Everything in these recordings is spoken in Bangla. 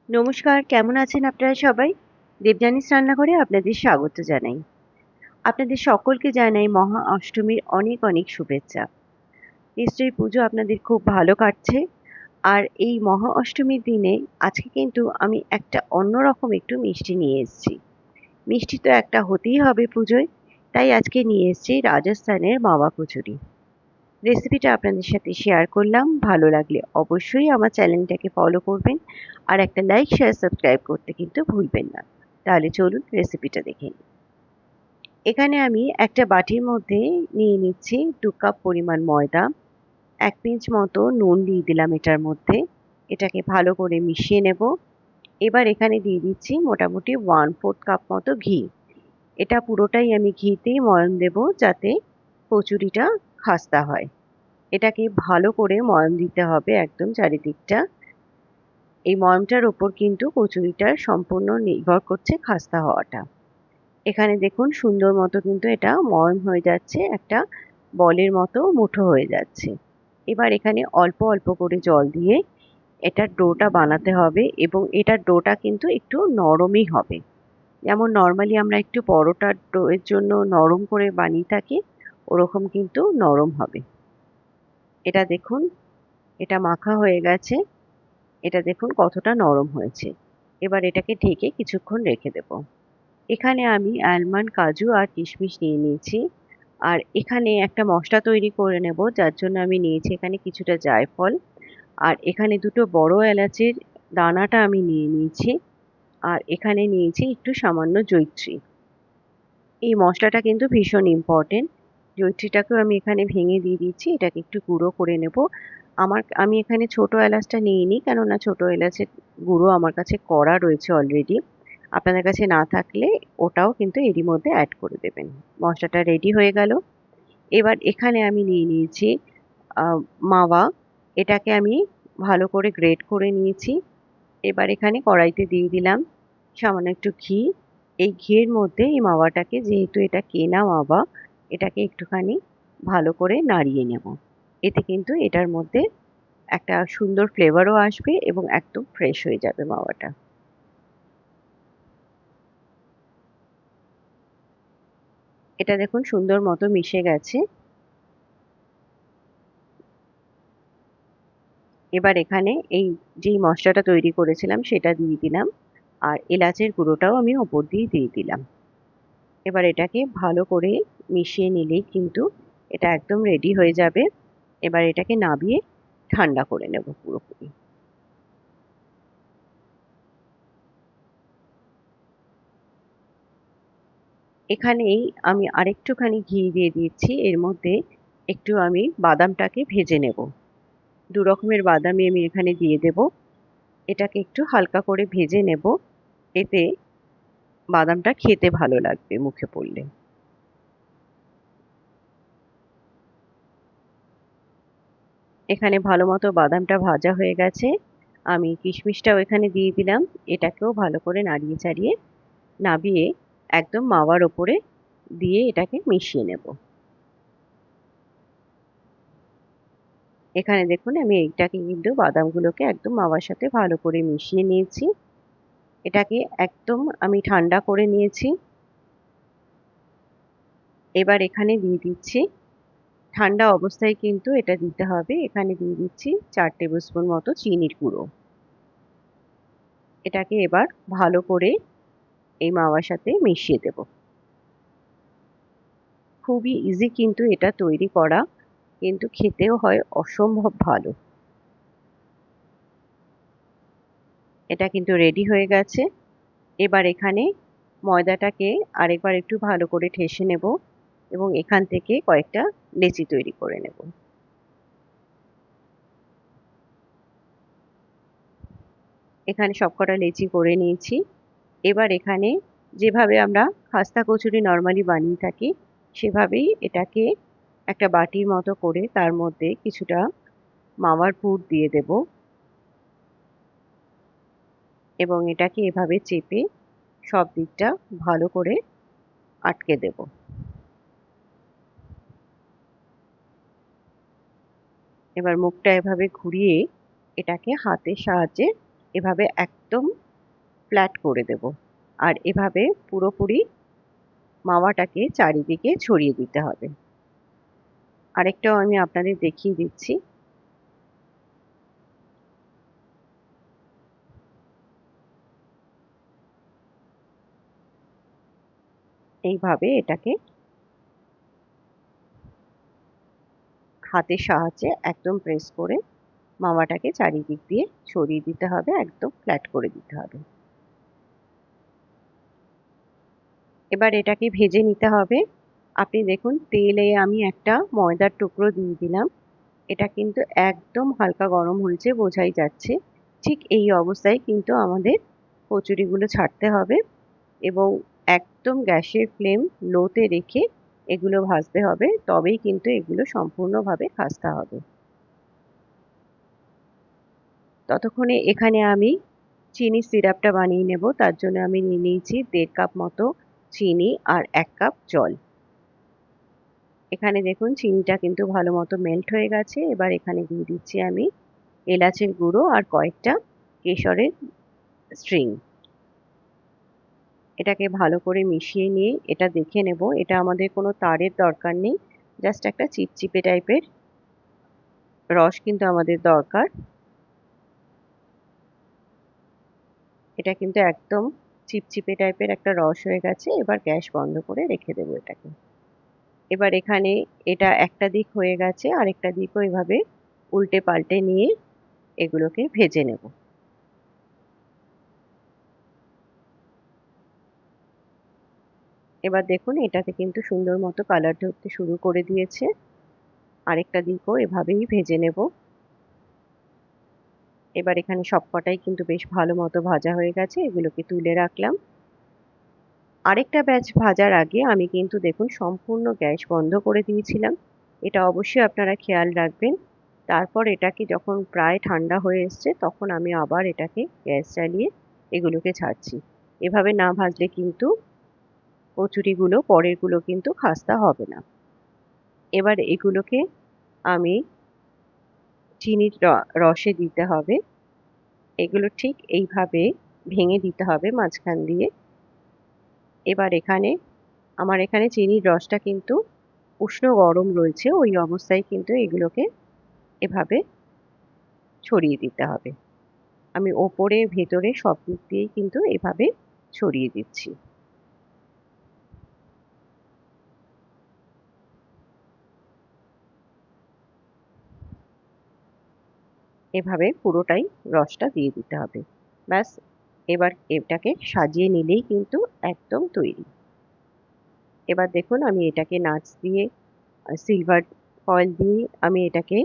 নমস্কার, কেমন আছেন আপনারা সবাই? দেবযানীস রান্নাঘরে আপনাদের স্বাগত জানাই। আপনাদের সকলকে জানাই মহা অষ্টমীর অনেক অনেক শুভেচ্ছা। নিশ্চয়ই পুজো আপনাদের খুব ভালো কাটছে। আর এই মহা অষ্টমীর দিনে আজকে কিন্তু আমি একটা অন্যরকম একটু মিষ্টি নিয়ে এসেছি। মিষ্টি তো একটা হতেই হবে পুজোয়, তাই আজকে নিয়ে এসেছি রাজস্থানের মাওয়া কচুরি। রেসিপিটা আপনাদের সাথে শেয়ার করলাম। ভালো লাগলে অবশ্যই আমার চ্যানেলটাকে ফলো করবেন আর একটা লাইক শেয়ার সাবস্ক্রাইব করতে কিন্তু ভুলবেন না। তাহলে চলুন রেসিপিটা দেখে নিই। এখানে আমি একটা বাটির মধ্যে নিয়ে নিচ্ছি 2 কাপ পরিমাণ ময়দা, 1 পিঞ্চ মতো নুন দিয়ে দিলাম এটার মধ্যে। এটাকে ভালো করে মিশিয়ে নেব। এবার এখানে দিয়ে দিচ্ছি মোটামুটি 1/4 কাপ মতো ঘি। এটা পুরোটাই আমি ঘিতেই ময়ান দেব যাতে কচুরিটা খাস্তা হয়। এটাকে ভালো করে ময়ান দিতে হবে একদম চারিদিকটা। এই ময়ানটার ওপর কিন্তু কচুরিটার সম্পূর্ণ নির্ভর করছে খাস্তা হওয়াটা। এখানে দেখুন সুন্দর মতো কিন্তু এটা ময়ান হয়ে যাচ্ছে, একটা বলের মতো মুঠো হয়ে যাচ্ছে। এবার এখানে অল্প অল্প করে জল দিয়ে এটার ডোটা বানাতে হবে এবং এটার ডোটা কিন্তু একটু নরমই হবে। যেমন নর্মালি আমরা একটু পরোটার ডো এর জন্য নরম করে বানিয়ে থাকি, ওরকম কিন্তু নরম হবে। এটা দেখুন, এটা মাখা হয়ে গেছে। এটা দেখুন কতটা নরম হয়েছে। এবার এটাকে ঢেকে কিছুক্ষণ রেখে দেব। এখানে আমি আলমন্ড, কাজু আর কিশমিশ নিয়ে নিয়েছি। আর এখানে একটা মসলা তৈরি করে নেব, যার জন্য আমি নিয়েছি এখানে কিছুটা জায়ফল। আর এখানে দুটো বড় এলাচের দানাটা আমি নিয়ে নিয়েছি। আর এখানে নিয়েছি একটু সামান্য জয়িত্রী। এই মসলাটা কিন্তু ভীষণ ইম্পর্টেন্ট। জয়িত্রীটাকেও আমি এখানে ভেঙে দিয়ে দিচ্ছি। এটাকে একটু গুঁড়ো করে নেব। আমি এখানে ছোট এলাচটা নিইনি, কেননা ছোট এলাচের গুঁড়ো আমার কাছে করা রয়েছে অলরেডি। আপনাদের কাছে না থাকলে ওটাও কিন্তু এরই মধ্যে অ্যাড করে দেবেন। মশলাটা রেডি হয়ে গেল। এবার এখানে আমি নিয়ে নিয়েছি আ মাওয়া। এটাকে আমি ভালো করে গ্রেট করে নিয়েছি। এবার এখানে কড়াইতে দিয়ে দিলাম সামান্য একটু ঘি। এই ঘিয়ের মধ্যে এই মাওয়াটাকে, যেহেতু এটা কেনা মাওয়া, এটাকে একটুখানি ভালো করে নাড়িয়ে নেব। এতে কিন্তু এটার মধ্যে একটা সুন্দর ফ্লেভারও আসবে এবং একদম ফ্রেশ হয়ে যাবে মাওয়াটা। এটা দেখুন সুন্দর মতো মিশে গেছে। এবার এখানে এই যেই মসলাটা তৈরি করেছিলাম সেটা দিয়ে দিলাম। আর এলাচের গুঁড়োটাও আমি ওপর দিয়ে দিয়ে দিলাম। এবার এটাকে ভালো করে মিশিয়ে নিলেই কিন্তু এটা একদম রেডি হয়ে যাবে। এবার এটাকে নামিয়ে ঠান্ডা করে নেব পুরোপুরি। এখানেই আমি আরেকটুখানি ঘি দিয়ে দিচ্ছি। এর মধ্যে একটু আমি বাদামটাকে ভেজে নেব। ২ রকমের বাদামই আমি এখানে দিয়ে দেব। এটাকে একটু হালকা করে ভেজে নেব। এতে বাদামটা খেতে ভালো লাগবে মুখে পড়লে। এখানে ভালো মতো বাদামটা ভাজা হয়ে গেছে। আমি কিশমিশটাও এখানে দিয়ে দিলাম। এটাকেও ভালো করে নাড়িয়ে চাড়িয়ে নাবিয়ে একদম মাওয়ার ওপরে দিয়ে এটাকে মিশিয়ে নেব। এখানে দেখুন আমি এইটাকে কিন্তু বাদামগুলোকে একদম মাওয়ার সাথে ভালো করে মিশিয়ে নিয়েছি। এটাকে একদম আমি ঠান্ডা করে নিয়েছি। এবার এখানে দিয়ে দিচ্ছি, ঠান্ডা অবস্থায় কিন্তু এটা দিতে হবে। এখানে দিয়ে দিচ্ছি ৪ টেবিল স্পুন মতো চিনির গুঁড়ো। এটাকে এবার ভালো করে এই মাওয়ার সাথে মিশিয়ে দেব। খুবই ইজি কিন্তু এটা তৈরি করা, কিন্তু খেতেও হয় অসম্ভব ভালো। এটা কিন্তু রেডি হয়ে গেছে। এবার এখানে ময়দাটাকে আরেকবার একটু ভালো করে ঠেসে নেব এবং এখান থেকে কয়েকটা লেচি তৈরি করে নেব। এখানে সবকটা লেচি করে নিয়েছি। এবার এখানে যেভাবে আমরা খাস্তা কচুরি নরমালি বানিয়ে থাকি, সেভাবেই এটাকে একটা বাটির মতো করে তার মধ্যে কিছুটা মাওয়ার পুর দিয়ে দেব এবং এটাকে এভাবে চেপে সব দিকটা ভালো করে আটকে দেব। এবার মুখটা এভাবে ঘুরিয়ে এটাকে হাতের সাহায্যে এভাবে একদম ফ্ল্যাট করে দেব। আর এভাবে পুরোপুরি মাওয়াটাকে চারিদিকে ছড়িয়ে দিতে হবে। আরেকটাও আমি আপনাদের দেখিয়ে দিচ্ছি। এইভাবে এটাকে হাতের সাহায্যে একদম প্রেস করে মাওয়াটাকে চারিদিক দিয়ে ছড়িয়ে দিতে হবে, একদম ফ্ল্যাট করে দিতে হবে। এবার এটাকে ভেজে নিতে হবে। আপনি দেখুন তেলে আমি একটা ময়দার টুকরো দিয়ে দিলাম। এটা কিন্তু একদম হালকা গরম হয়েছে, বোঝাই যাচ্ছে। ঠিক এই অবস্থায় কিন্তু আমাদের কচুরিগুলো ছাড়তে হবে এবং একদম গ্যাসের ফ্লেম লোতে রেখে এগুলো ভাজতে হবে, তবেই কিন্তু এগুলো সম্পূর্ণভাবে খাস্তা হবে। ততক্ষণে এখানে আমি চিনির সিরাপটা বানিয়ে নেব। তার জন্য আমি নিয়ে নিয়েছি 1.5 কাপ মতো চিনি আর 1 কাপ জল। এখানে দেখুন চিনিটা কিন্তু ভালো মতো মেল্ট হয়ে গেছে। এবার এখানে দিয়ে দিচ্ছি আমি এলাচের গুঁড়ো আর কয়েকটা কেশরের স্ট্রিং। এটাকে ভালো করে মিশিয়ে নিয়ে এটা দেখে নেব। এটা আমাদের কোনো তারের দরকার নেই, জাস্ট একটা চিপচিপে টাইপের রস কিন্তু আমাদের দরকার। এটা কিন্তু একদম চিপচিপে টাইপের একটা রস হয়ে গেছে। এবার গ্যাস বন্ধ করে রেখে দেবো এটাকে। এবার এখানে এটা একটা দিক হয়ে গেছে, আরেকটা দিকও এভাবে উল্টে পাল্টে নিয়ে এগুলোকে ভেজে নেব। এবার দেখুন এটাতে কিন্তু সুন্দর মতো কালার ধরতে শুরু করে দিয়েছে। আরেকটা দিকও এভাবেই ভেজে নেব। এবার এখানে সবকটাই কিন্তু বেশ ভালো মতো ভাজা হয়ে গেছে, এগুলোকে তুলে রাখলাম। আরেকটা ব্যাচ ভাজার আগে আমি কিন্তু দেখুন সম্পূর্ণ গ্যাস বন্ধ করে দিয়েছিলাম। এটা অবশ্যই আপনারা খেয়াল রাখবেন। তারপর এটাকে যখন প্রায় ঠান্ডা হয়ে এসছে তখন আমি আবার এটাকে গ্যাস চালিয়ে এগুলোকে ছাড়ছি। এভাবে না ভাজলে কিন্তু কচুরিগুলো পরেরগুলো কিন্তু খাস্তা হবে না। এবার এগুলোকে আমি চিনির রসে দিতে হবে। এগুলো ঠিক এইভাবে ভেঙে দিতে হবে মাঝখান দিয়ে। এবার আমার এখানে চিনির রসটা কিন্তু উষ্ণ গরম রয়েছে, ওই অবস্থায় কিন্তু এগুলোকে এভাবে ছড়িয়ে দিতে হবে। আমি ওপরে ভেতরে সব দিক দিয়েই কিন্তু এভাবে ছড়িয়ে দিচ্ছি। এভাবে পুরোটাই রসটা দিয়ে দিতে হবে। ব্যাস, এবার এটাকে সাজিয়ে নিলেই কিন্তু একদম তৈরি। এবার দেখুন আমি এটাকে নাটস দিয়ে সিলভার ফয়েল দিয়ে আমি এটাকে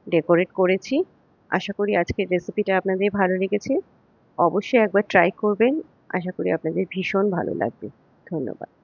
ডেকোরেট করেছি। আশা করি আজকের রেসিপিটা আপনাদের ভালো লেগেছে। অবশ্যই একবার ট্রাই করবেন। আশা করি আপনাদের ভীষণ ভালো লাগবে। ধন্যবাদ।